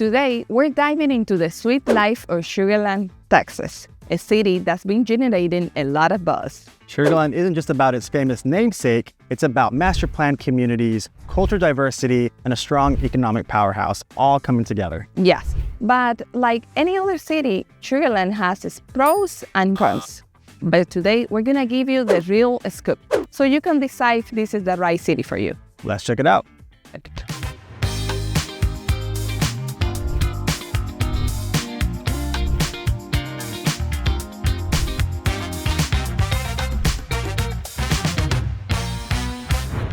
Today, we're diving into the sweet life of Sugar Land, Texas, a city that's been generating a lot of buzz. Sugar Land isn't just about its famous namesake, it's about master planned communities, cultural diversity, and a strong economic powerhouse, all coming together. Yes, but like any other city, Sugar Land has its pros and cons. But today, we're gonna give you the real scoop, so you can decide if this is the right city for you. Let's check it out.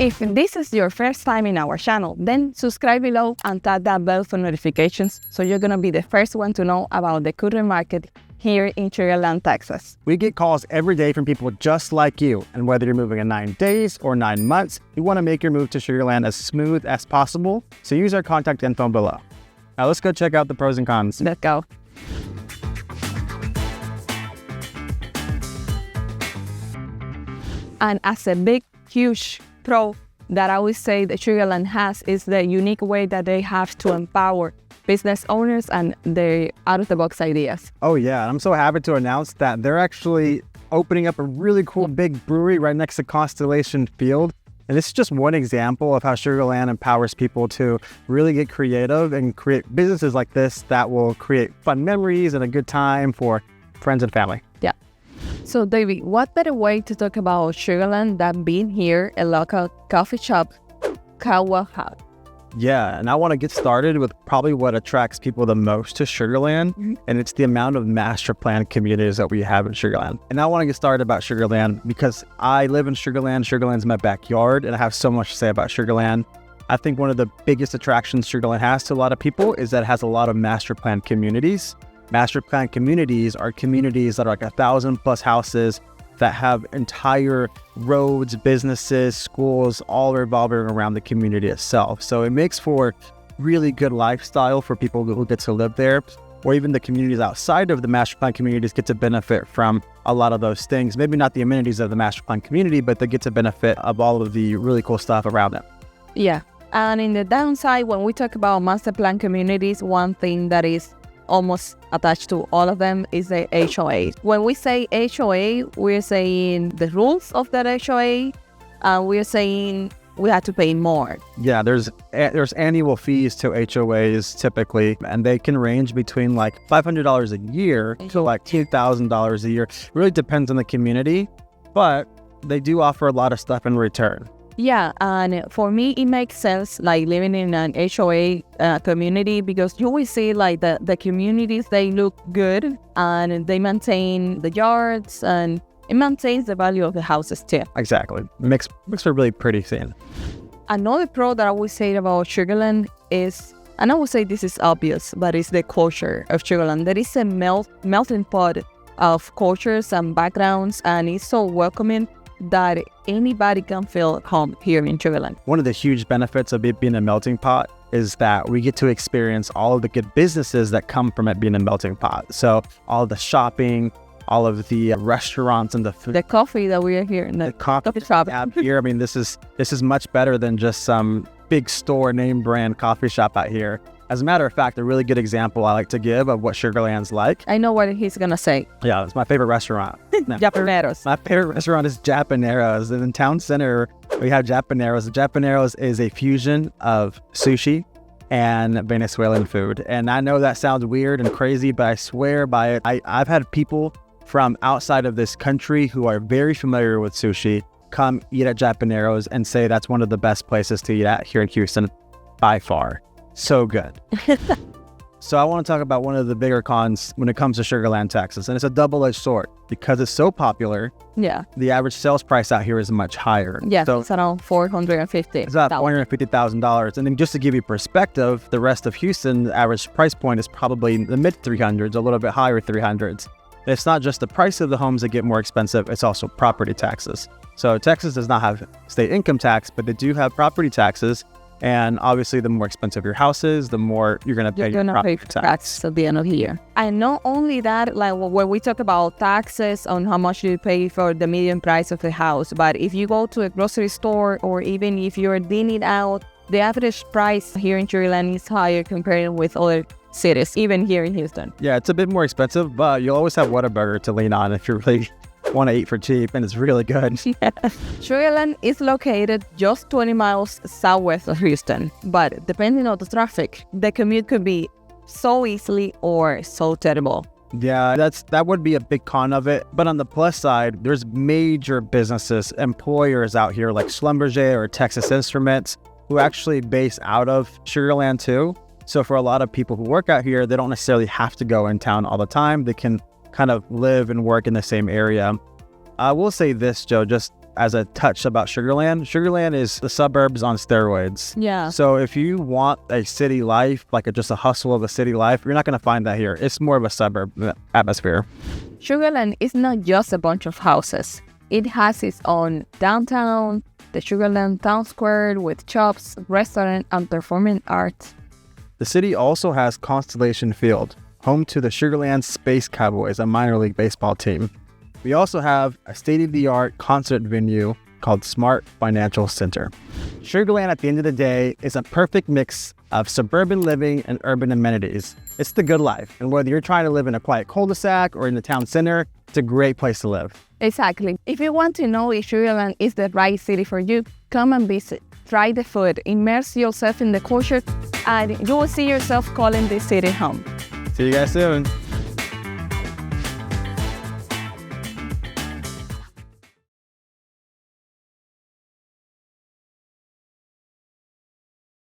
If this is your first time in our channel, then subscribe below and tap that bell for notifications so you're gonna be the first one to know about the current market here in Sugar Land, Texas. We get calls every day from people just like you, and whether you're moving in 9 days or 9 months, we want to make your move to Sugar Land as smooth as possible, so use our contact info below. Now let's go check out the pros and cons. Let's go. And as a big, huge pro that I would say that Sugar Land has is the unique way that they have to empower business owners and their out-of-the-box ideas. Oh yeah, I'm so happy to announce that they're actually opening up a really cool big brewery right next to Constellation Field. And this is just one example of how Sugar Land empowers people to really get creative and create businesses like this that will create fun memories and a good time for friends and family. Yeah. So David, what better way to talk about Sugar Land than being here, a local coffee shop, Kawa Hut? Yeah, and I want to get started with probably what attracts people the most to Sugar Land, and it's the amount of master plan communities that we have in Sugar Land. And I want to get started about Sugar Land because I live in Sugar Land. Sugar Land's my backyard, and I have so much to say about Sugar Land. I think one of the biggest attractions Sugar Land has to a lot of people is that it has a lot of master plan communities. Master plan communities are communities that are like 1,000+ houses that have entire roads, businesses, schools, all revolving around the community itself. So it makes for really good lifestyle for people who get to live there, or even the communities outside of the master plan communities get to benefit from a lot of those things. Maybe not the amenities of the master plan community, but they get to benefit of all of the really cool stuff around them. Yeah, and in the downside, when we talk about master plan communities, one thing that is almost attached to all of them is the HOA. When we say HOA, we're saying the rules of that HOA, and we're saying we have to pay more. Yeah, there's annual fees to HOAs typically, and they can range between like $500 a year to like $2,000 a year. Really depends on the community, but they do offer a lot of stuff in return. Yeah, and for me, it makes sense like living in an HOA community because you will see like the communities, they look good and they maintain the yards and it maintains the value of the houses too. Exactly. Makes for really pretty scene. Another pro that I would say about Sugar Land is, and I would say this is obvious, but it's the culture of Sugar Land. There is a melting pot of cultures and backgrounds, and it's so welcoming that anybody can feel home here in Sugar Land. One of the huge benefits of it being a melting pot is that we get to experience all of the good businesses that come from it being a melting pot. So all of the shopping, all of the restaurants and the food. The coffee that we are here in the coffee shop here. I mean, this is much better than just some big store name brand coffee shop out here. As a matter of fact, a really good example I like to give of what Sugar Land's like. I know what he's gonna say. Yeah, it's my favorite restaurant. Japaneiros. My favorite restaurant is Japaneiros. And in town center, we have Japaneiros. Japaneiros is a fusion of sushi and Venezuelan food. And I know that sounds weird and crazy, but I swear by it. I've had people from outside of this country who are very familiar with sushi come eat at Japaneiros and say that's one of the best places to eat at here in Houston by far. So good. So I want to talk about one of the bigger cons when it comes to Sugar Land, Texas, and it's a double-edged sword because it's so popular. Yeah. The average sales price out here is much higher. Yeah, so it's around $450,000. It's about $450,000. And then just to give you perspective, the rest of Houston, the average price point is probably in the mid 300s, a little bit higher 300s. It's not just the price of the homes that get more expensive, it's also property taxes. So Texas does not have state income tax, but they do have property taxes. And obviously, the more expensive your house is, the more you're going to pay your property tax at the end of the year. And not only that, like when we talk about taxes on how much you pay for the median price of the house, but if you go to a grocery store or even if you're dining out The average price here in Sugarland is higher compared with other cities, even here in Houston. Yeah, it's a bit more expensive, but you'll always have Whataburger to lean on if you really want to eat for cheap, and it's really good. Sugarland is located just 20 miles southwest of Houston, but depending on the traffic, the commute could be so easily or so terrible. Yeah, that would be a big con of it. But on the plus side, there's major businesses, employers out here like Schlumberger or Texas Instruments who actually base out of Sugarland too. So for a lot of people who work out here, they don't necessarily have to go in town all the time. They can kind of live and work in the same area. I will say this, Joe, just as a touch about Sugarland. Sugarland is the suburbs on steroids. Yeah. So if you want a city life, like just a hustle of a city life, you're not going to find that here. It's more of a suburb atmosphere. Sugarland is not just a bunch of houses. It has its own downtown, the Sugarland Town Square with shops, restaurant, and performing arts. The city also has Constellation Field, home to the Sugarland Space Cowboys, a minor league baseball team. We also have a state-of-the-art concert venue called Smart Financial Center. Sugarland, at the end of the day, is a perfect mix of suburban living and urban amenities. It's the good life, and whether you're trying to live in a quiet cul-de-sac or in the town center, it's a great place to live. Exactly. If you want to know if Sugarland is the right city for you, come and visit. Try the food, immerse yourself in the culture, and you will see yourself calling this city home. See you guys soon.